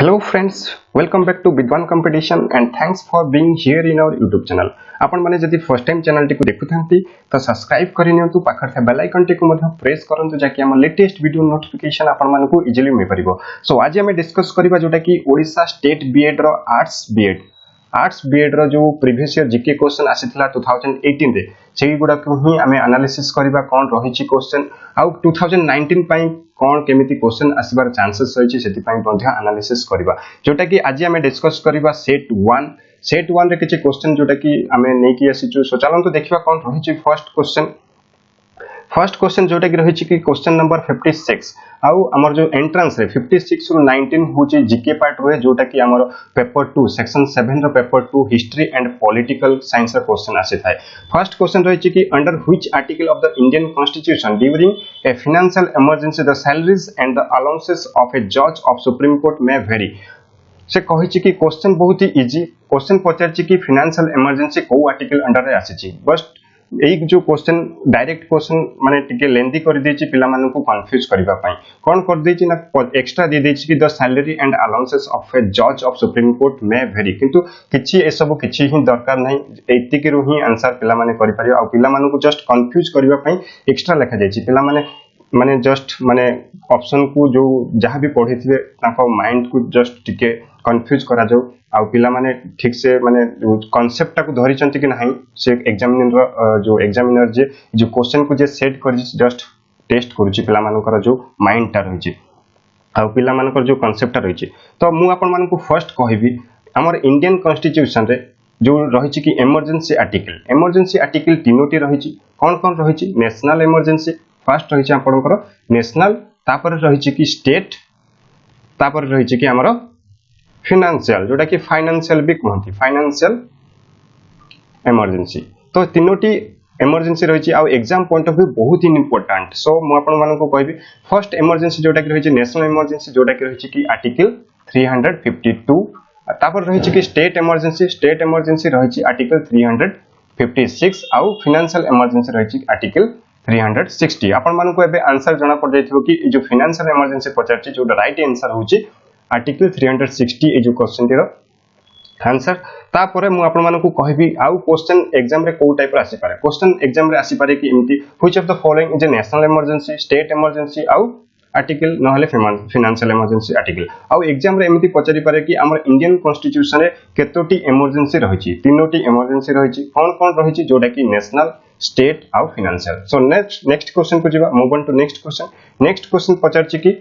Hello friends, welcome back to Bidwan Competition and thanks for being here in our YouTube channel. आपण माने जदि first time channel T को देखुथांती तो subscribe करि नियंतु पाखर थे बेल आइकन टी को मध्य प्रेस करंतु जाकि हम लेटेस्ट वीडियो नोटिफिकेशन आपण मानकु इजीली मिल परिबो। सो आज हम डिस्कस करिबा जोटा कि ओडिशा स्टेट बीएड रो आर्ट्स बीएड रो जो प्रीवियस ईयर जीके क्वेश्चन आसीथिला 2018 रे सेही गुडा को ही हमें एनालिसिस करिबा कोन रहिछि क्वेश्चन आउ 2019 पई कोन केमिति क्वेश्चन आसीबार चांसेस रहिछि सेति पई बंध्या एनालिसिस करिबा जोटा कि आज हमें डिस्कस करिबा सेट 1 रे किछि क्वेश्चन जोटा कि हमें नै कि आसीछु। सो चलन तो देखिबा कोन रहिछि फर्स्ट क्वेश्चन जोटा कि रहिछि कि क्वेश्चन नंबर 56 आउ हमर जो एंट्रेंस रे 56 रु 19 होछि जीके पार्ट रे जोटा कि हमर पेपर 2 सेक्शन 7 रो paper 2 history and political science रो क्वेश्चन आसी थाए। फर्स्ट क्वेश्चन रहिछि कि under which article of the Indian constitution during a financial emergency the salaries and the allowances of a जज of Supreme Court may vary. से कहिछि कि question बहुत ही इजी क्वेश्चन पचारछि कि फाइनेंशियल इमरजेंसी को आर्टिकल अंडर रे आसीछि। बस एक जो क्वेश्चन डायरेक्ट क्वेश्चन माने टिके लेंदी कर देछि पिला मानन को कंफ्यूज करबा पई कोन कर देछि ना एक्स्ट्रा दे देछि कि the salary and allowances of a जज of Supreme Court may vary किंतु किछि ए सब किछि ही दरकार नै एतिके रु ही आंसर पिला माने करि परियो आ पिला मानन को जस्ट कंफ्यूज करबा पई एक्स्ट्रा लिखा जायछि। पिला माने जस्ट माने ऑप्शन को जो जहां भी पढिथिबे ताको माइंड को जस्ट टिके कंफ्यूज करा जाऊ आ पिला माने ठीक से माने कांसेप्ट को धरि चंती कि नाही से एग्जामिनर जो एग्जामिनर जो क्वेश्चन को जे सेट कर जस्ट टेस्ट करूची पिला मानकर जो माइंड ता रहिची आ पिला मानकर जो कांसेप्ट ता रहिची। तो मु आपन मानकु फर्स्ट कहबी हमर इंडियन कॉन्स्टिट्यूशन रे जो रहिची कि इमरजेंसी आर्टिकल तीनोटी रहिची कोन रहिची नेशनल इमरजेंसी फर्स्ट रहिची आपनकर नेशनल तापर रहिची कि स्टेट तापर रहिची कि हमर फाइनेंशियल जोटा कि फाइनेंशियल भी कहती फाइनेंशियल इमरजेंसी। तो तीनोटी इमरजेंसी रही आ एग्जाम पॉइंट ऑफ व्यू बहुत ही इंपोर्टेंट। सो मु आपण मानन को कहबी फर्स्ट इमरजेंसी जोटा कि रही नेशनल इमरजेंसी जोटा कि रही कि आर्टिकल 352 तापर रही कि स्टेट इमरजेंसी रही आर्टिकल 356 आउ फाइनेंशियल इमरजेंसी रही आर्टिकल 360। आपण मानन को एबे आंसर जणा पड़ जाइथिबो कि जो फाइनेंशियल इमरजेंसी पचारछि जो राइट आंसर होछि आर्टिकल 360 ए जो क्वेश्चन टीरो आंसर। तापरे मु आपण मानकु कहबी आउ क्वेश्चन एग्जाम रे को टाइप रा आसी पारे क्वेश्चन एग्जाम रे आसी पारे कि इमती which of the following is a national emergency state emergency आउ आर्टिकल नहले फाइनेंशियल इमरजेंसी आर्टिकल आउ एग्जाम रे इमती पचारि पारे कि हमर इंडियन कॉन्स्टिट्यूशन रे केतोटी इमरजेंसी रहिछि तीनोटी इमरजेंसी रहिछि कोन रहिछि जोटा कि नेशनल स्टेट आउ फाइनेंशियल। सो नेक्स्ट क्वेश्चन को जिबा move on to next question पचारछि कि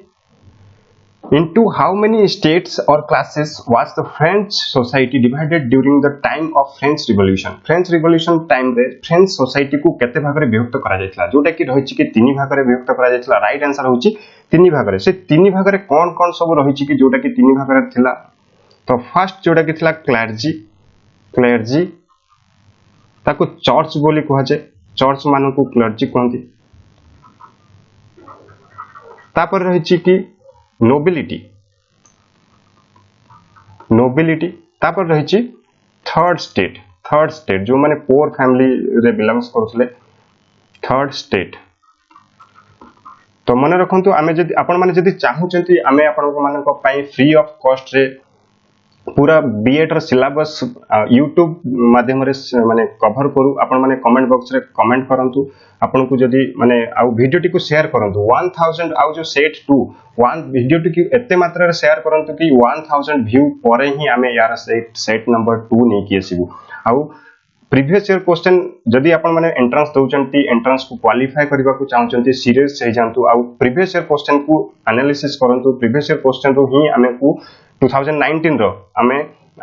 into how many states or classes was the French society divided during the time of French Revolution time रे French society को केते भाग रे विभक्त करा जायतिला जोटा कि रहिछि कि तीन भाग रे विभक्त करा जायतिला। राइट आंसर होछि तीन भाग रे। से तीन भाग रे कोन सब रहिछि कि जोटा कि तीन भाग रे थिला। तो फर्स्ट जोटा कि थिला क्लर्जी ताको चर्च बोली कहा जाय चर्च मानन को क्लर्जी कहंती। तापर रहिछि कि नोबिलिटी तापर रहिछि थर्ड स्टेट जो माने पोर फैमिली रे बिलोंग्स करथले थर्ड स्टेट। तो मन रखंतु आमे जदि आपण माने जदि चाहूचंती आमे आपण मानन को पई फ्री ऑफ कॉस्ट रे पूरा बीएड रो सिलेबस YouTube माध्यम रे माने कवर करू आपण माने कमेंट बॉक्स रे कमेंट करंतु आपण को जदि माने आ वीडियो टी को शेयर करंतु 1000 आ जो सेट 2 1 वीडियो टी की एते मात्रा रे शेयर करंतु कि 1000 व्यू परे ही आमे यार सेट नंबर 2 नै कि आसीबु। आ प्रीवियस ईयर क्वेश्चन जदि आपण माने एंट्रेंस दउचंती एंट्रेंस को क्वालिफाई करबा को चाहउचंती सीरियस हे जानतु आ प्रीवियस ईयर क्वेश्चन को एनालिसिस करंतु प्रीवियस ईयर क्वेश्चन रो ही आमे को 2019 रो आमे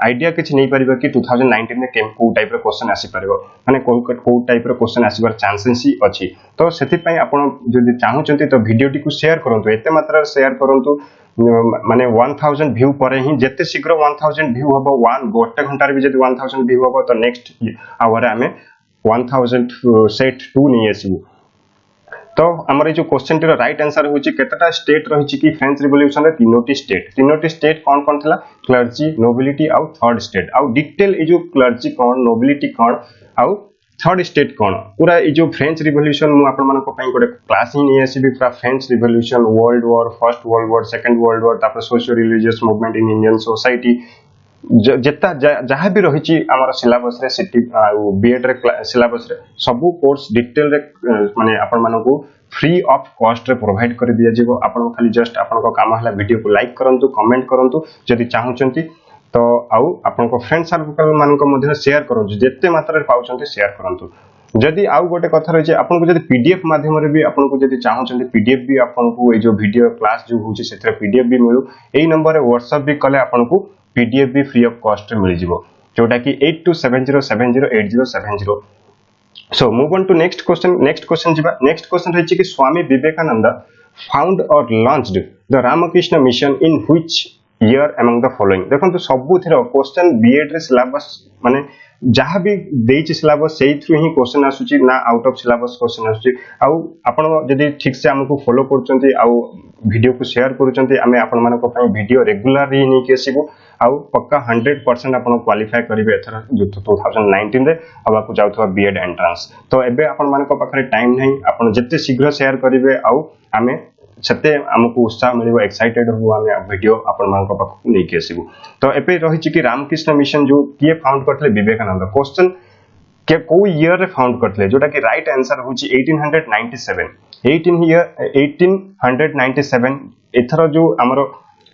आइडिया किछ नै परिबा कि 2019 में को टाइप रो क्वेश्चन आसी परबो माने को टाइप रो क्वेश्चन आसीबार चांसेस ही अछि। तो सेति पई आपण जदि चाहउचंती तो वीडियो टी को शेयर करंतु एते मात्रा शेयर करंतु माने 1000 व्यू परे ही जेते शीघ्र 1000 व्यू हबो गोटे घंटा रे भी जदि 1000 व्यू हबो तो नेक्स्ट आवर आमे 1000 सेट 2 नै आसीबु। तो हमर जो क्वेश्चन टीर राइट आंसर होची केतटा स्टेट रहिछि कि फ्रेंच रिवोल्यूशन रे तीनोटी स्टेट कोन थिला क्लर्जी नोबिलिटी आउ थर्ड स्टेट आउ डिटेल ए जो क्लर्जी कोन नोबिलिटी कोन आउ थर्ड स्टेट कौन पूरा ये जो फ्रेंच रिवोल्यूशन मु आपण मानको पई गोटे क्लास ही नहीं आसीबी पूरा French revolution world war first world war second world war तापर socio religious movement in Indian society जेता जहाँ भी रही आमर सिलेबस रे सिटी बीएड रे सिलेबस रे सबू कोर्स डिटेल रे माने आपण मानको फ्री ऑफ कॉस्ट रे प्रोवाइड कर दिया जीवो आपण खाली जस्ट आपण को काम हला वीडियो को लाइक करंतु कमेंट करंतु जदि चाहउचंती तो आउ आपण को फ्रेंड सर्कल मान को मध्ये शेयर करंतु जेते मात्रा रे पाउचंती शेयर करंतु जदि आउ गोटे कथा रही आपन को जदि पीडीएफ माध्यम रे भी आपन को जदि चाहउचंती पीडीएफ भी आपन को ए जो वीडियो क्लास जो होची सेतरे पीडीएफ भी मिलु एई नंबर रे व्हाट्सएप भी कले आपन को पीडीएफ भी फ्री ऑफ कॉस्ट रे मिल जिवो जोटा कि 8270708070 so move on to next question जिबा नेक्स्ट क्वेश्चन रही कि स्वामी विवेकानंद फाउंड और launched the Ramakrishna Mission in which year among the following देखो सबु थिरो क्वेश्चन बीएड रे सिलेबस माने जहाँ भी देइछि सिलेबस सेही थ्रू ही क्वेश्चन आसुची ना आउट ऑफ सिलेबस क्वेश्चन आसुची आउ आपण जदी ठीक से हमको फॉलो करचंती आउ वीडियो को शेयर करचंती आमे आपण मानक पय वीडियो रेगुलर ही नहीं केसिबो आउ पक्का 100% आपण क्वालिफाई करिवे एथर 2019 रे आबा को जाउथवा बीएड एंट्रेंस तो एबे आपण मानक पाखरे टाइम नहीं आपण जत्ते शीघ्र शेयर करिवे आउ आमे सते हमको उत्साह मिलिबो एक्साइटेड हो आमे वीडियो आपण मानक पाखु नहीं केसिबो तो एबे रही कि रामकृष्ण मिशन जो किए फाउंड करथले विवेकानंद क्वेश्चन के को ईयर रे फाउंड करथले जोटा कि राइट आंसर होची 1897 एथर जो हमरो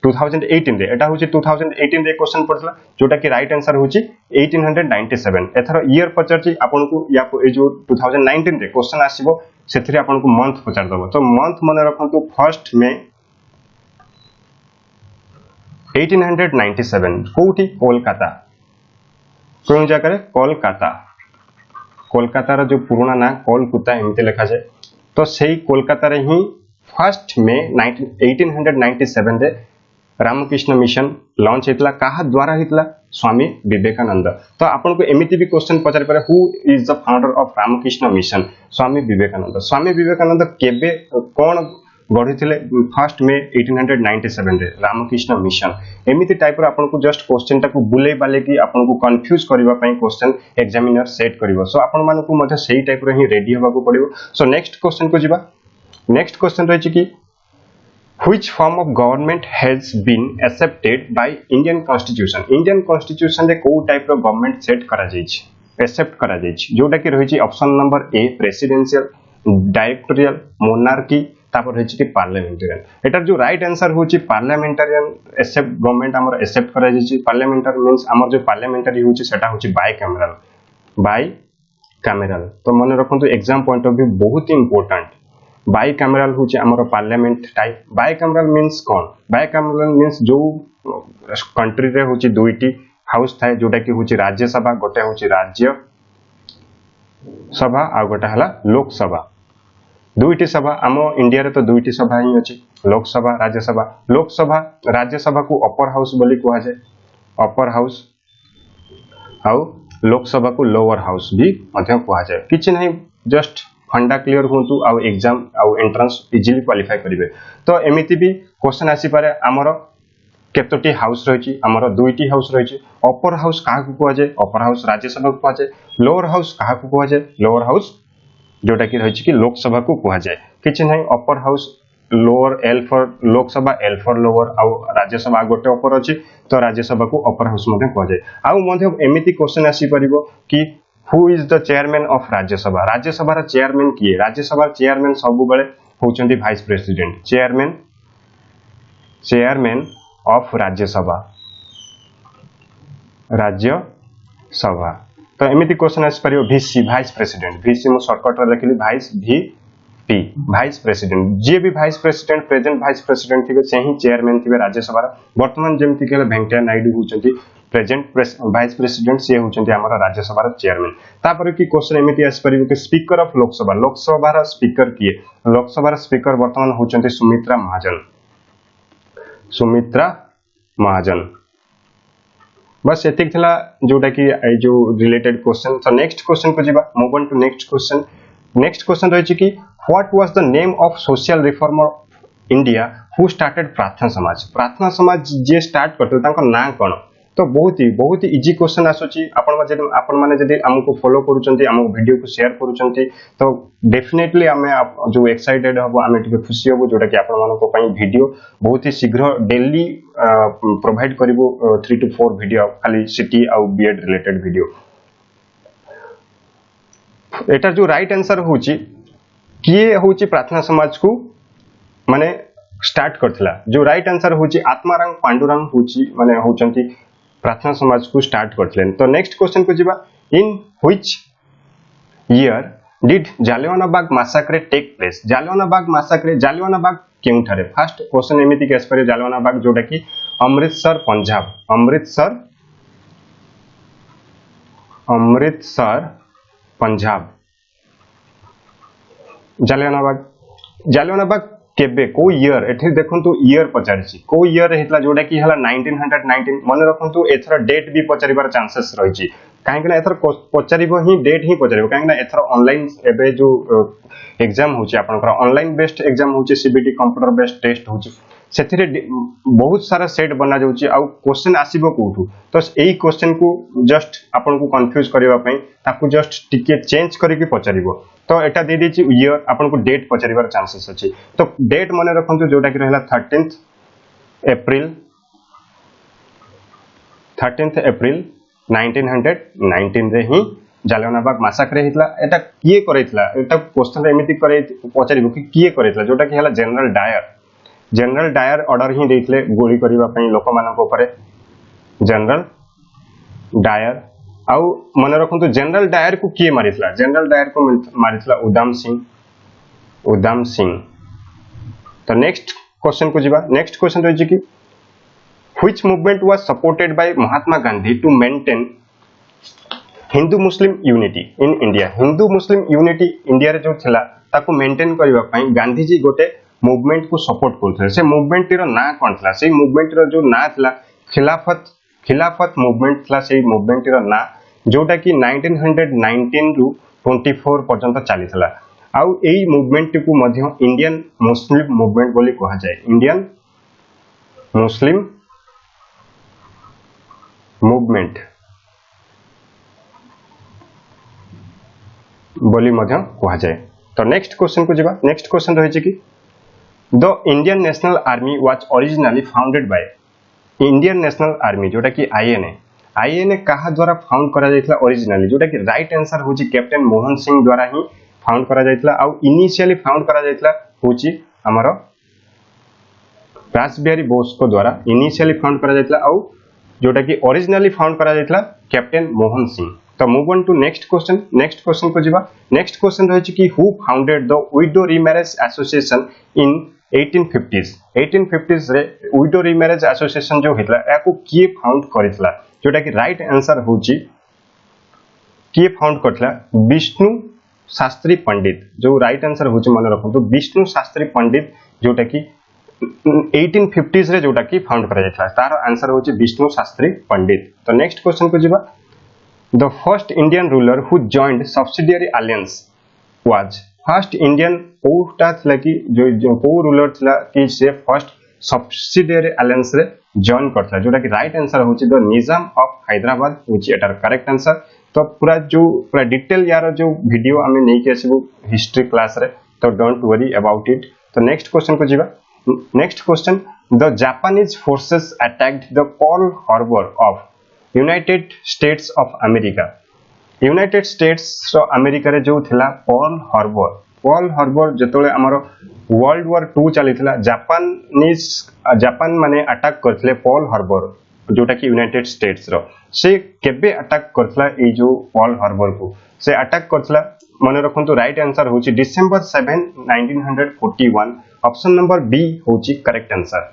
2018 रे एटा होची 2018 रे क्वेश्चन पड़थला जोटा कि राइट आंसर होची 1897 एथर ईयर पचारची आपन को या ए जो 2019 रे क्वेश्चन आसीबो सेथरे आपन को मंथ पचार दबो तो मंथ मन रखंतु 1 मे 1897 कोठी कोलकाता कोन जगह रे कोलकाता कोलकाता रो जो पुराना ना कोलकाता एमते लिखा जाय तो सेही कोलकाता रे ही 1 मे 1897 रे रामकृष्ण मिशन लॉन्च हेतला काहा द्वारा हेतला स्वामी विवेकानंद तो आपन को एमिति भी क्वेश्चन पचार पारे who is the founder of Ramakrishna mission Swami Vivekananda केबे कोन गढिथिले 1 मे 1897 रे रामकृष्ण मिशन एमिति टाइप रो आपन को जस्ट क्वेश्चन टाको बुले बाले की आपन को कंफ्यूज करबा पई क्वेश्चन एग्जामिनर सेट करबो सो आपन मान को मध्ये सेही टाइप रो ही रेडी होबा को पड़िबो सो नेक्स्ट क्वेश्चन को जिबा नेक्स्ट क्वेश्चन रही कि which form of government has been accepted by Indian constitution रे को टाइप रो गवर्नमेंट सेट करा जायछि एक्सेप्ट करा जायछि जोटा कि रही option number A presidential directorial monarchy तापर रही कि पार्लियामेंटेरियन एटार जो राइट आंसर होछि पार्लियामेंटेरियन एक्सेप्ट गवर्नमेंट हमर एक्सेप्ट करा जायछि पार्लियामेंटर मींस हमर जो पार्लियामेंटरी होछि सेटा होछि बाई कैमरल तो मन रखंतु एग्जाम पॉइंट ऑफ व्यू बहुत ही इंपोर्टेंट बाई कैमरल होछि हमर parliament type by cameral means cone by cameral means जो कंट्री रे होछि दुईटी हाउस थाए जोटा कि होछि राज्यसभा गोटे होछि राज्य सभा आ गोटे हला लोकसभा दुईटी सभा आम इंडिया रे तो दुईटी सभा ही अछि लोकसभा राज्यसभा को अपर हाउस बोली कहा जाय अपर हाउस आउ लोकसभा को लोअर हाउस भी मध्य कहा जाय किछि नहीं जस्ट फंडा क्लियर होंतु आउ एग्जाम आउ एंट्रेंस इजीली क्वालिफाई करिवे तो एमिति भी क्वेश्चन आसी पारे हमर केतोटी हाउस रहिछि हमर दुईटी हाउस रहिछि अपर हाउस काहा को कहा जाय अपर हाउस राज्यसभा को कहा जाय लोअर हाउस काहा को कहा जाय लोअर हाउस जोटा कि रहिछि कि लोकसभा को कहा जाय किछि नहीं upper house lower L for Lok Sabha L for lower आउ राज्यसभा गोटे अपर अछि तो राज्यसभा को अपर हाउस मध्ये कहा जाय आउ मध्ये एमिति क्वेश्चन आसी परिबो कि who is the chairman of Rajya Sabha रा चेयरमैन किए राज्यसभा चेयरमैन सब बेले होचंती vice president chairman of Rajya Sabha तो एमिति क्वेश्चन आसी परियो वीसी वाइस प्रेसिडेंट वीसी मु शॉर्टकट रे लिखली वाइस प्रेसिडेंट जे भी vice president present vice president थिबे से ही चेयरमैन थिबे राज्यसभा वर्तमान जेमति के वेंकैया नायडू होचंती प्रेजेंट वाइस प्रेसिडेंट से होचंती हमर राज्यसभा चेयरमैन तापर की क्वेश्चन एमिति आसी परिबो कि स्पीकर ऑफ लोकसभा स्पीकर किए लोकसभा स्पीकर वर्तमान होचंती सुमित्रा महाजन बस एतिक थिला जोटा कि ए जो रिलेटेड क्वेश्चन तो नेक्स्ट क्वेश्चन को जिबा move on to next question रही कि what was the name of social reformer India who started Prarthana Samaj J start करते तांको नाम कोन तो बहुत ही इजी क्वेश्चन आसुची आपण माने जदी हमको फॉलो करूचंती हम वीडियो को शेयर करूचंती तो डेफिनेटली हमें जो एक्साइटेड हबो हमें टिके खुशी हबो जोटा कि आपण मानको पई वीडियो बहुत ही शीघ्र डेली प्रोवाइड करिवो 3 to 4 वीडियो खाली सिटी आ बीएड रिलेटेड वीडियो एटा जो राइट आंसर होची किए होची प्रार्थना समाज को माने स्टार्ट करथिला जो राइट आंसर होची आत्माराम पांडुरंग होची माने होचंती प्रार्थना समाज को स्टार्ट करथिलेन तो नेक्स्ट क्वेश्चन को जिबा in which year did Jallianwala Bagh massacre take place Jallianwala Bagh केउठारे फर्स्ट क्वेश्चन एमिति केस पर जालियानवाला बाग जोटा कि अमृतसर पंजाब जालियानवाला बाग केबे को ईयर एठी देखंतु ईयर पचारिछि को ईयर हेतला जोटा कि हला 1919 मन रखंतु एथरा डेट भी पचारिबार चांसेस रहिछि काहेकि ना एथर पचारिबो ही डेट ही पचारिबो काहेकि ना एथर ऑनलाइन एबे जो एग्जाम होछि आपनकर ऑनलाइन बेस्ड एग्जाम होछि सीबीटी कंप्यूटर बेस्ड टेस्ट होछि सेथिरे बहुत सारा सेट बना जाउछि आ क्वेश्चन आसीबो कोठु तो एई क्वेश्चन को जस्ट आपन को कंफ्यूज करबा पई ताकू जस्ट टिके चेंज करके पचारिबो तो एटा दे देछि ईयर आपन को डेट पचारिबार चांसेस अछि तो डेट माने रखंतु जोटा कि रहला 13th अप्रैल 1919 रे ही जालियानवाला बाग मैसाक्रे हितला एटा किए करैतला एटा क्वेश्चन एमिति करे पचारिबो कि किए करैतला जोटा कि हला जनरल डायर ऑर्डर ही देथिले गोली करिबा पई लोक मानक ऊपर जनरल डायर आउ मन रखंतु जनरल डायर को किए मारितला उधम सिंह तो नेक्स्ट क्वेश्चन को जिबा नेक्स्ट क्वेश्चन रहि कि which movement was supported by Mahatma Gandhi to maintain Hindu Muslim unity in India Hindu Muslim unity India रे जो थिला ताको मेंटेन करबा पई गांधी जी गोटे मूवमेंट को सपोर्ट करथले से मूवमेंट रो ना कोन थिला से मूवमेंट रो जो ना थिला खिलाफत मूवमेंट थिला से मूवमेंट रो ना जोटा कि 1919 रु 24 पर्यंत चली थिला आउ एई मूवमेंट को मध्य इंडियन मुस्लिम मूवमेंट बोली कहा जाय इंडियन मुस्लिम मूवमेंट बोली मध्य कहा जाए तो नेक्स्ट क्वेश्चन को जिबा नेक्स्ट क्वेश्चन रहिछि कि the Indian national army was originally founded by Indian national army जोटा कि आईएनए कहा द्वारा फाउंड करा जायतला ओरिजिनली जोटा कि राइट आंसर होछि कैप्टन मोहन सिंह द्वारा ही फाउंड करा जायतला आ इनिशियली फाउंड करा जायतला होछि हमर रासबिहारी बोस को द्वारा इनिशियली फाउंड करा जायतला आ जोटा कि ओरिजिनली फाउंड करा जायतला कैप्टन मोहन सिंह तो move on to next question को जिबा नेक्स्ट क्वेश्चन रहिछि कि who founded the widow remarriage association in 1850s रे विडो रीमैरेज एसोसिएशन जो हितला याको किए फाउंड करितला जोटा कि राइट आंसर होछि किए फाउंड करथला विष्णु शास्त्री पंडित जो राइट आंसर होछि मन रखंतु विष्णु शास्त्री पंडित जोटा कि 1850s रे जोटा कि फाउंड करा जायतला तार आंसर होछि विष्णु शास्त्री पंडित तो नेक्स्ट क्वेश्चन को जिबा the first Indian ruler who joined subsidiary alliance was first Indian कोटा थला कि जो को रूलर थला कि से फर्स्ट सब्सिडियरी अलायंस रे जॉइन करथला जोटा कि राइट आंसर होछि द निजाम ऑफ हैदराबाद होछि एटार करेक्ट आंसर तो पूरा डिटेल यार जो वीडियो हमें नहीं के आसीबो हिस्ट्री क्लास रे तो डोंट वरी अबाउट इट तो नेक्स्ट क्वेश्चन को जिबा next question the Japanese forces attacked the Pearl Harbor of United states of America United states of America रे जो थिला पर्ल हार्बर जतोले हमर वर्ल्ड वॉर 2 चलीथिला जापान माने अटैक करथले पर्ल हार्बर जोटा कि यूनाइटेड स्टेट्स रो से केबे अटैक करथला ए जो पर्ल हार्बर को से अटैक करथला मन रखंतु राइट आंसर होची डिसेंबर 7 1941 ऑप्शन नंबर बी होची correct answer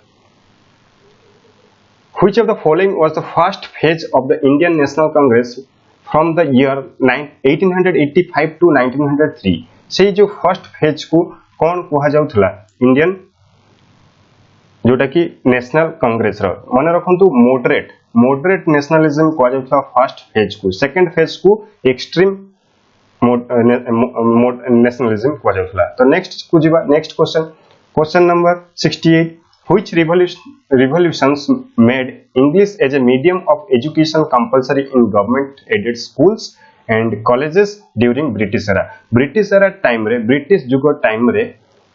Which of the following was the first phase of the Indian National Congress from the year 1885 to 1903 से जो फर्स्ट फेज को कौन कहा जाउथला इंडियन जोटा कि नेशनल कांग्रेस रो मन रखंतु मॉडरेट नेशनलिज्म कहा जाउथला फर्स्ट फेज को सेकंड फेज को एक्सट्रीम नेशनलिज्म कहा जाउथला तो नेक्स्ट को जिबा next question number 68 Which revolutions made English as a medium of education compulsory in government aided schools and colleges during British era? British era time रे British जुग time रे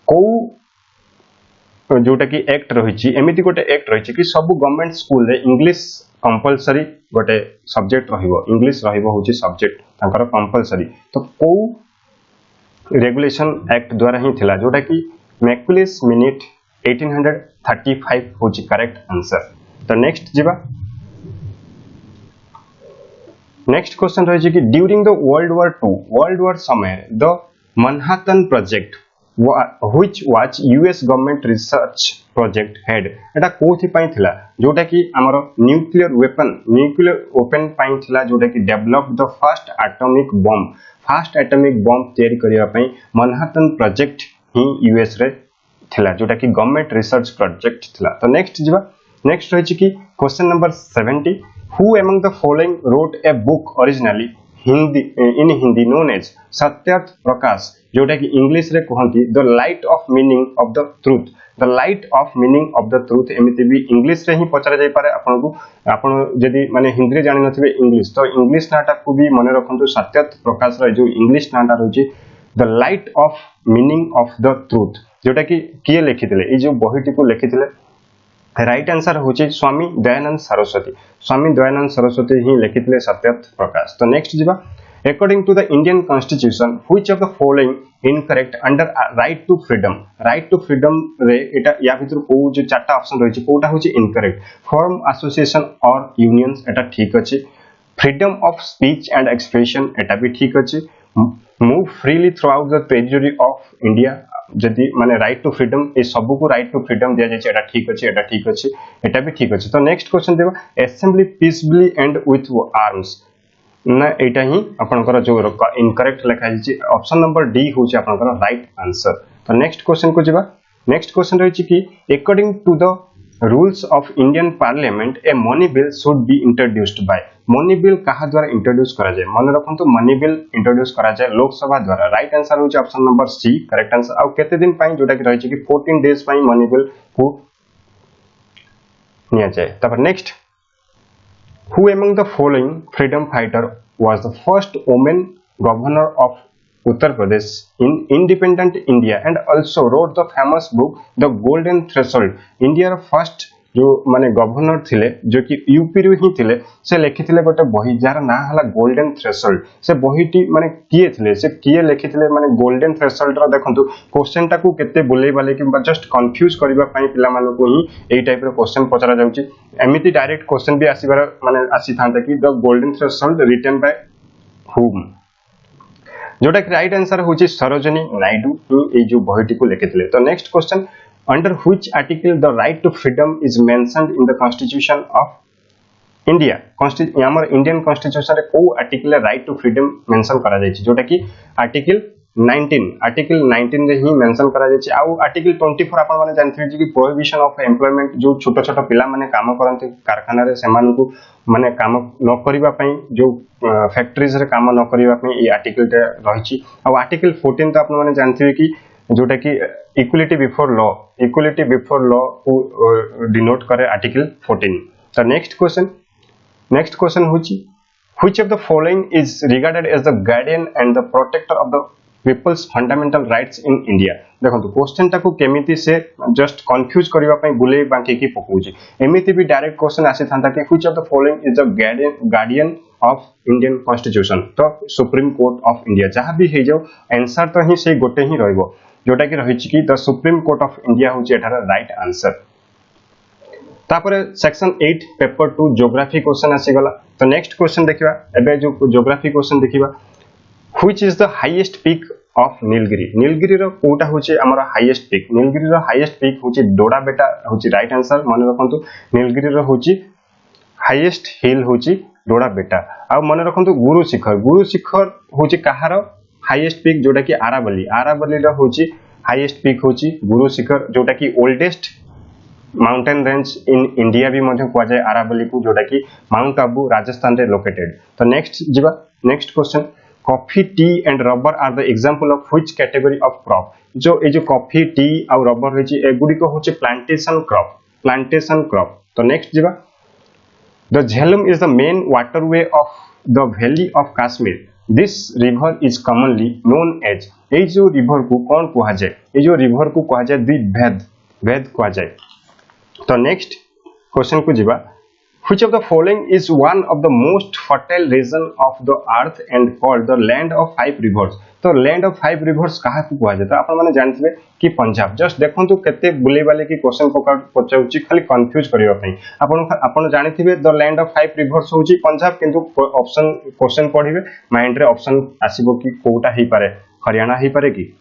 को जोटा कि एक्ट रही एमती गोटे एक्ट रही कि सब गवर्नमेंट स्कूल रे इंग्लिश कंपलसरी गोटे सब्जेक्ट रहिबो इंग्लिश रहिबो होची सब्जेक्ट तांकर कंपलसरी तो को रेगुलेशन एक्ट द्वारा ही थिला जोटा कि मैकुलेस मिनिट 1835 होची करेक्ट आंसर। तो नेक्स्ट जीवा नेक्स्ट क्वेश्चन रही कि ड्यूरिंग द वर्ल्ड वार समय the Manhattan project which was US government research project head एटा कोथि पई थिला जोटा कि हमर न्यूक्लियर वेपन पई थिला जोटा कि develop the first atomic bomb तैयारी करिया पई मनहाटन प्रोजेक्ट ही यूएस रे थिला जोटा कि गवर्नमेंट रिसर्च प्रोजेक्ट थिला। तो नेक्स्ट जीवा नेक्स्ट रही कि question number 70 who among the following wrote a book originally in Hindi known as Satyarth Prakash जोटा कि इंग्लिश रे कहंती the light of meaning of the truth एमिति भी इंग्लिश रे ही पचरा जाय पारे आपन को आपन जदी माने हिंदी रे जानि नथिबे इंग्लिश तो इंग्लिश नाटा को भी मने रखंतु सत्यार्थ प्रकाश रे जो इंग्लिश नाटा रहउची the light of meaning of the truth जोटा कि किए लिखिथिले ए जो बहिटी को लिखिथिले राइट आंसर होची स्वामी दयानंद सरस्वती ही लिखिथिले सत्यार्थ प्रकाश। तो नेक्स्ट जीवा according to the Indian constitution which of the following incorrect under right to freedom रे एटा या भितर को जो चारटा ऑप्शन रहिछि कोटा होछि incorrect form association or unions एटा ठीक अछि freedom of speech and expression एटा भी ठीक अछि move freely throughout the territory of India जदि माने राइट टू फ्रीडम ए सब को राइट टू फ्रीडम दिया जाय एटा ठीक अछि एटा भी ठीक अछि। तो नेक्स्ट क्वेश्चन देबा assembly peacefully and with arms ना एटा ही आपनकर जो इनकरेक्ट लिखा जाय ऑप्शन नंबर डी होछि आपनकर राइट आंसर। तो नेक्स्ट क्वेश्चन को जेबा नेक्स्ट क्वेश्चन रहिछि कि according to the rules of Indian parliament a money bill should be introduced by money bill कहा द्वारा इंट्रोड्यूस करा जाय मन रखंतु मनी बिल इंट्रोड्यूस करा जाय लोकसभा द्वारा राइट आंसर होछि option number C correct answer. आ केते दिन पई जोटा कि रहिछि कि 14 डेज पई मनी बिल को निया जाय। तब next who among the following freedom fighter was the first woman governor of Uttar Pradesh in independent India and also wrote the famous book The Golden Threshold India ର first जो माने governor थिले जो कि यूपी रे ही थिले से लिखिथिले गोटे बही जार ना हला गोल्डन थ्रेशोल्ड से बहीटी माने किए थिले से किए लिखिथिले माने गोल्डन थ्रेशोल्ड रो देखंतु क्वेश्चन टाकू केते बोलै वाले कि जस्ट कंफ्यूज करबा पई पिला मानको को ही एई टाइप रो क्वेश्चन पचरा जाउची एमिति डायरेक्ट क्वेश्चन भी आसीबार माने आसी थांता कि the golden threshold written by whom जोटा कि राइट आंसर होची सरोजिनी नायडू ए जो बहीटी को लिखिथिले। तो next question under which article the right to freedom is mentioned in the constitution of India हमर इंडियन कॉन्स्टिट्यूशन रे को article right to freedom mention करा जाय छी जोटा कि आर्टिकल 19 रे ही मेंशन करा जाय छी। आ आर्टिकल 24 आपण माने जानथि कि प्रोहिबिशन ऑफ एम्प्लॉयमेंट जो छोट छोट पिला माने काम करनते कारखाना रे सेमान को माने काम न करबा पई जो फैक्ट्रीज रे काम न करबा पई ई आर्टिकल रे रही छी। आ आर्टिकल 14 तो आपण माने जानथि कि जोटा कि इक्वालिटी बिफोर लॉ को डिनोट करे आर्टिकल 14। तो नेक्स्ट क्वेश्चन होची which of the following is regarded as the guardian and the protector of the people's fundamental rights in India. देखो क्वेश्चन टाको केमिति से जस्ट कंफ्यूज करबा पई बुले बांकी की पकोची एमिति भी डायरेक्ट क्वेश्चन आसी थांता कि which of the following is the guardian of Indian constitution तो सुप्रीम कोर्ट ऑफ इंडिया जहां भी हे जाओ आंसर तो ही से गोटे ही रहइबो जोटा कि रहिछि कि the supreme court of India होछि एठार राइट आंसर। तापरे सेक्शन 8 पेपर 2 ज्योग्राफी क्वेश्चन आसी गला। तो नेक्स्ट क्वेश्चन देखिबा एबे जो ज्योग्राफी क्वेश्चन देखिबा which is the highest peak of Nilgiri रो कोटा होछि हमर हाईएस्ट पीक नीलगिरी रो हाईएस्ट पीक होछि डोडा बेटा होछि राइट आंसर मन रखंतु नीलगिरी रो होछि हाईएस्ट हिल होछि डोडा बेटा। आ मन रखंतु गुरु शिखर होछि कहार हाईएस्ट पीक जोटा कि आरावली रो होछि हाईएस्ट पीक होछि गुरु शिखर जोटा कि oldest mountain range in India भी मध्य को जाय आरावली को जोटा कि माउंट आबू राजस्थान रे लोकेटेड। तो नेक्स्ट जीवा next question coffee tea and rubber are the example of which category of crop जो ए जो कॉफी टी आ रबर होची एगुडी को होची प्लांटेशन क्रॉप तो नेक्स्ट जीवा the Jhelum is the main waterway of the valley of Kashmir this river is commonly known as a जो रिवर को कौन कहा जाए ए जो रिवर को कहा जाए वेद कहा जाए तो नेक्स्ट क्वेश्चन को जीवा which of the following is one of the most fertile region of the earth and called the land of five rivers तो land of five rivers कहा को कहा जाता आपण माने जानथिबे कि पंजाब जस्ट देखंतु केते बुले वाले की क्वेश्चन पचाउची खाली कंफ्यूज करियो पई आपण जानिथिबे the land of five rivers होची पंजाब किंतु ऑप्शन क्वेश्चन पढिबे माइंड रे ऑप्शन आसीबो कि कोटा ही पारे हरियाणा ही पारे कि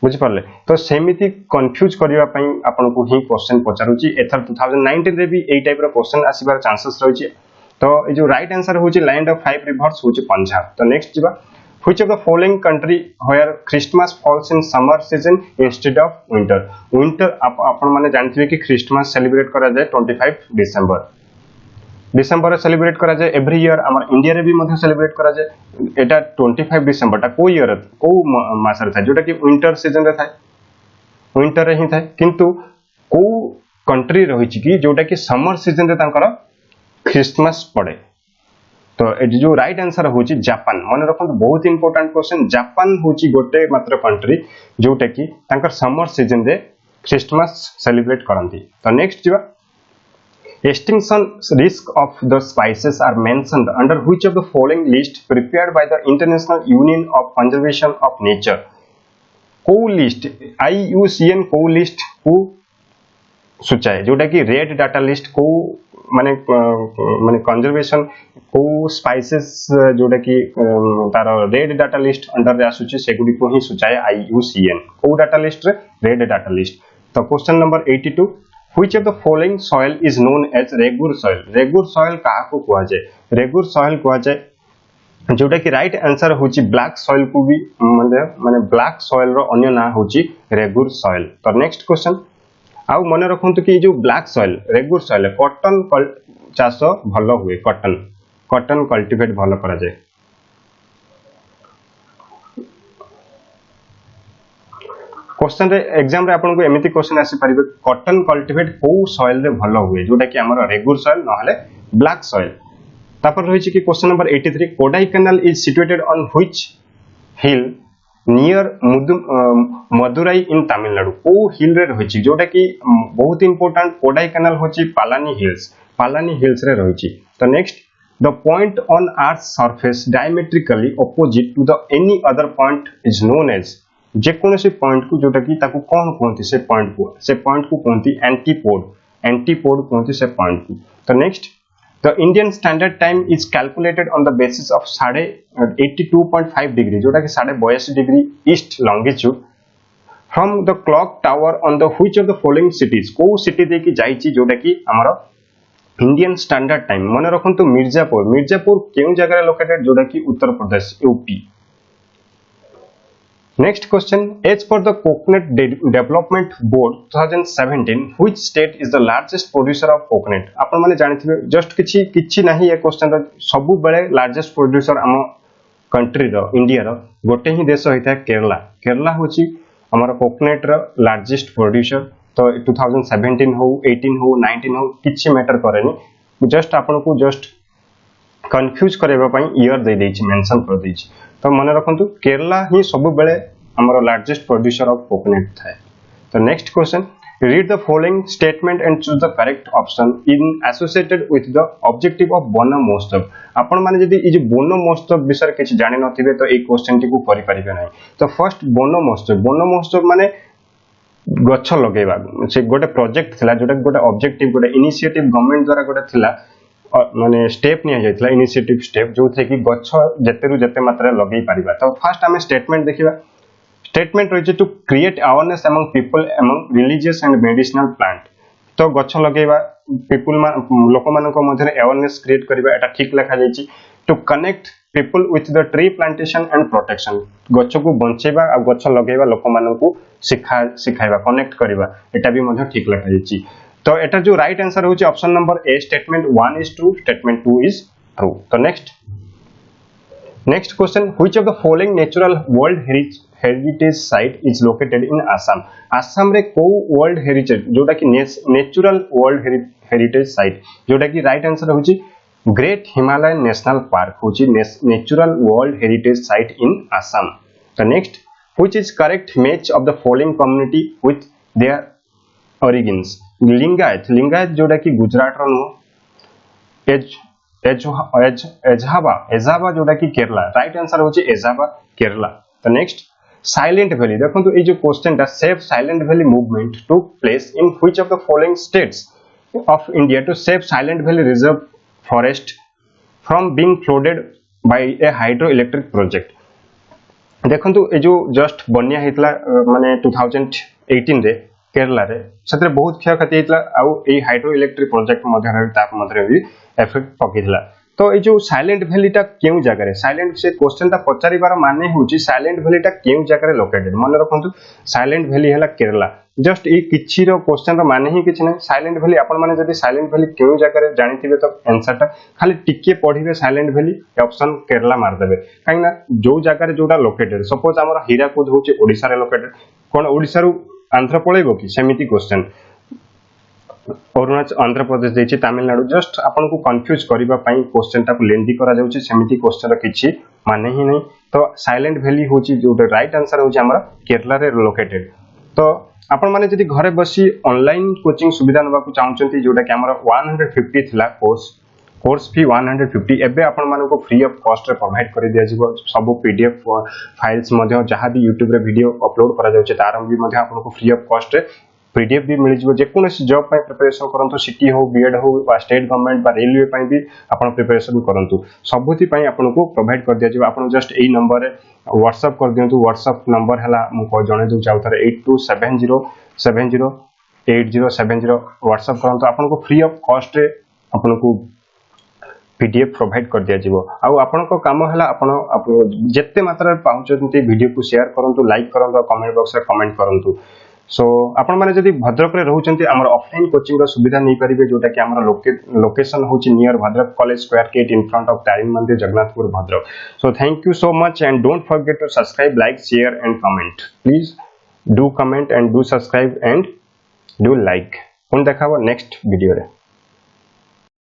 बुझी पारले तो सेमिति कंफ्यूज करिवा पई आपन को ही क्वेश्चन पचारुची एथर 2019 रे भी एई टाइप रो क्वेश्चन आसीबार चांसेस रहिछि तो ए जो राइट आंसर होची लैंड ऑफ फाइव रिवर्स होची पंजाब तो नेक्स्ट जिबा which of the following country where Christmas falls in summer season instead of winter आपन माने जानथिबे कि क्रिसमस सेलिब्रेट करा जाय 25 डिसेंबर सेलिब्रेट करा जाए एवरी ईयर आम इंडिया रे भी मध्य सेलिब्रेट करा जाए एटा 25 डिसेंबर टा को ईयर को मास रे था जोटा कि विंटर सीजन रे था विंटर रे ही था किंतु को कंट्री रही छि कि जोटा कि समर सीजन रे तांकर क्रिसमस पड़े तो ए जो राइट आंसर होची जापान मन रखन बहुत इंपोर्टेंट क्वेश्चन जापान होची गोटे मात्र कंट्री जोटा कि तांकर समर सीजन रे क्रिसमस सेलिब्रेट करंती तो नेक्स्ट जिवा extinction risk of the species are mentioned under which of the following list prepared by the International Union of Conservation of Nature को लिस्ट IUCN को लिस्ट को सूचाए जोटा कि रेड डाटा लिस्ट को माने conservation को स्पाइसेस जोटा कि तार रेड डाटा लिस्ट अंडर रे आसुची सेगुडी को ही सूचाए IUCN को डाटा लिस्ट रे रेड डाटा लिस्ट तो question number 82 Which of the following soil is known as regur soil? Regur soil कहा को कहा जाए? रेगुर soil कहा जाए जोटा कि राइट आंसर होची ब्लैक सॉइल को भी माने ब्लैक सॉइल रो अन्य नाम होची रेगुर सॉइल तो नेक्स्ट क्वेश्चन आउ मने रखंतु कि जो black soil regur soil cotton चाष भलो हुए कॉटन कल्टीवेट भलो करा जाए क्वेश्चन रे एग्जाम रे आपन को एमिति क्वेश्चन आसी परिबे कॉटन कल्टीवेट को सॉइल रे भलो हुए जोटा कि हमर रेगुर सॉइल न हले ब्लैक सॉइल तापर रही छि कि question number 83 Kodaikanal is situated on which hill near Madurai in Tamil Nadu को हिल रे रही छि जोटा कि बहुत इंपोर्टेंट कोडाई कैनाल होछि पालानी हिल्स रे रही छि तो next the point on earth surface diametrically opposite to the any other point is known as जेकोनोसी पॉइंट को जोटा कि ताकू कोन कोंती से पॉइंट को कोंती एंटीपोड कोंती से पॉइंट को तो next the Indian standard time is calculated on the basis of 82.5 degree जोटा कि 82 degree east longitude from the clock tower on the which of the following cities को सिटी दे कि जाईची जोटा कि हमर इंडियन स्टैंडर्ड टाइम मन रखंतु मिर्जापुर केउ जगह लोकेटेड जोटा कि Uttar Pradesh UP Next question, as per the Coconut Development Board 2017, which state is the largest producer of coconut? आपण माने जानिथिबे जस्ट किछि नाही ए क्वेश्चन रो सबु बेले लार्जेस्ट प्रोड्यूसर हम कंट्री रो इंडिया रो गोटे ही देश होइता केरला होची हमर कोकोनट रो लार्जेस्ट प्रोड्यूसर तो 2017 हो 18 हो 19 हो किछि मैटर करेनी जस्ट आपण को जस्ट कंफ्यूज करबा पई ईयर दे देछि मेंशन कर देछि तो मन रखंतु केरला ही सब बेले हमर लार्जेस्ट प्रोड्यूसर ऑफ कोकोनट थाए तो next question read the following statement and choose the correct option in associated with the objective of one महोत्सव आपण माने जदी ई जे वन महोत्सव विषय किछि जानि नथिबे तो ए क्वेश्चन टी को करि परिबे नै तो फर्स्ट वन महोत्सव माने गछ लगेबा से गोटे प्रोजेक्ट थिला जोटा गोटे ऑब्जेक्टिव गोटे इनिशिएटिव गवर्नमेंट द्वारा गोटे थिला माने स्टेप निया जायतला इनिशिएटिव स्टेप जो थे कि गछ जतेरु जते मात्रा लगेई परिबा तो फर्स्ट हमें स्टेटमेंट देखिबा स्टेटमेंट रही to create awareness among people among religious and medicinal plant तो गछ लगेबा पीपल लोक मानको मध्ये अवेयरनेस क्रिएट करबा एटा ठीक लिखा जायछि to connect people with the tree plantation and protection गछ को बंचेबा आ गछ लगेबा लोक मानको सिखाइबा कनेक्ट करबा एटा भी मध्ये ठीक लिखा जायछि तो एटा जो राइट आंसर होची option number A statement 1 is true statement 2 is true तो next Next question, which of the following natural world heritage site is located in Assam? Assam रे को world heritage जोटा कि natural world heritage site जोटा कि right answer होची Great Himalayan National Park होची natural world heritage site in Assam. The next, which is correct match of the following community with their origins? Lingayat जोटा कि गुजरात रो एजाबा जोटा कि केरला राइट आंसर होची एजाबा Kerala. The next silent valley देखो ये जो क्वेश्चन टा save silent valley movement took place in which of the following states of India to save silent valley reserve forest from being flooded by a hydro electric project. देखो ये जो just बन्या हेतला माने 2018 रे केरला रे सतरे बहुत क्षयक्षति हेतला आउ ए हाइड्रो इलेक्ट्रिक प्रोजेक्ट मध्ये रे ताप मध्ये भी इफेक्ट पकेइला. तो ये जो साइलेंट वैली टा केउ जगह रे साइलेंट से क्वेश्चन ता पचारिबार माने होची साइलेंट वैली टा केउ जगह रे लोकेटेड मन रखंतु साइलेंट वैली हला केरला. जस्ट ए किछि रो क्वेश्चन रो माने ही किछि नै साइलेंट वैली आपण माने जदी साइलेंट वैली केउ जगह रे जानिथिबे तो आंसर टा खाली टिके पढिबे साइलेंट वैली ऑप्शन केरला मार देबे काईना जो जगह रे जोटा लोकेटेड सपोज हमर हीराकुद होची ओडिसा रे लोकेटेड कोन ओडिसा रो आंध्र पळेबो कि सेमिति क्वेश्चन अरुणाचल आंध्र प्रदेश देछि तमिलनाडु जस्ट आपन को कंफ्यूज करिबा पई क्वेश्चन टा लेंदी करा जाउछि सेमिति क्वेश्चन किछि माने ही नै. तो साइलेंट वैली होछि जो राइट आंसर होछि हमरा केरला रे लोकेटेड. तो आपण माने जदी घरे बसी ऑनलाइन कोचिंग सुविधा नबा को चाहउछंती जोटा कि हमरा 150 थिला कोर्स फी 150 एबे आपण माने को फ्री ऑफ कॉस्ट रे प्रोवाइड करि दिया जिवो सब पीडीएफ फाइल्स मध्ये जहां भी YouTube रे वीडियो अपलोड करा जाउछि तार भी मध्ये आपण को फ्री ऑफ कॉस्ट रे पीडीएफ भी मिल जिवो. जे कोनोसी जॉब पय प्रिपरेशन करंतु सिटी हो बीएड हो बा स्टेट गवर्नमेंट बा रेलवे पय भी आपण प्रिपरेशन करंतु सबुति पय आपण को प्रोवाइड कर दिया जिवो. आपण जस्ट एई नंबर रे WhatsApp कर दियंतु. WhatsApp नंबर हला मु को जणे दउ चाउ थरे 8270708070 WhatsApp करंतु आपण को फ्री ऑफ कॉस्ट रे आपण को पीडीएफ प्रोवाइड कर दिया जिवो. आ आपण को काम हला आपण जेते मात्रा पाउचंती वीडियो को शेयर करंतु लाइक करंतु कमेंट बॉक्स रे कमेंट करंतु. सो आपण माने जदी भद्रक रे रहउचंती हमर ऑफलाइन कोचिंग रो सुविधा नै परिबे जोटा कि हमर लोकेशन होची near Bhadrak college square gate in front of Tarini मंदिर Jagannathpur Bhadrak. So thank you so much and don't forget to subscribe like share and comment. Please do comment and do subscribe and do like. पुन देखाबो next video रे.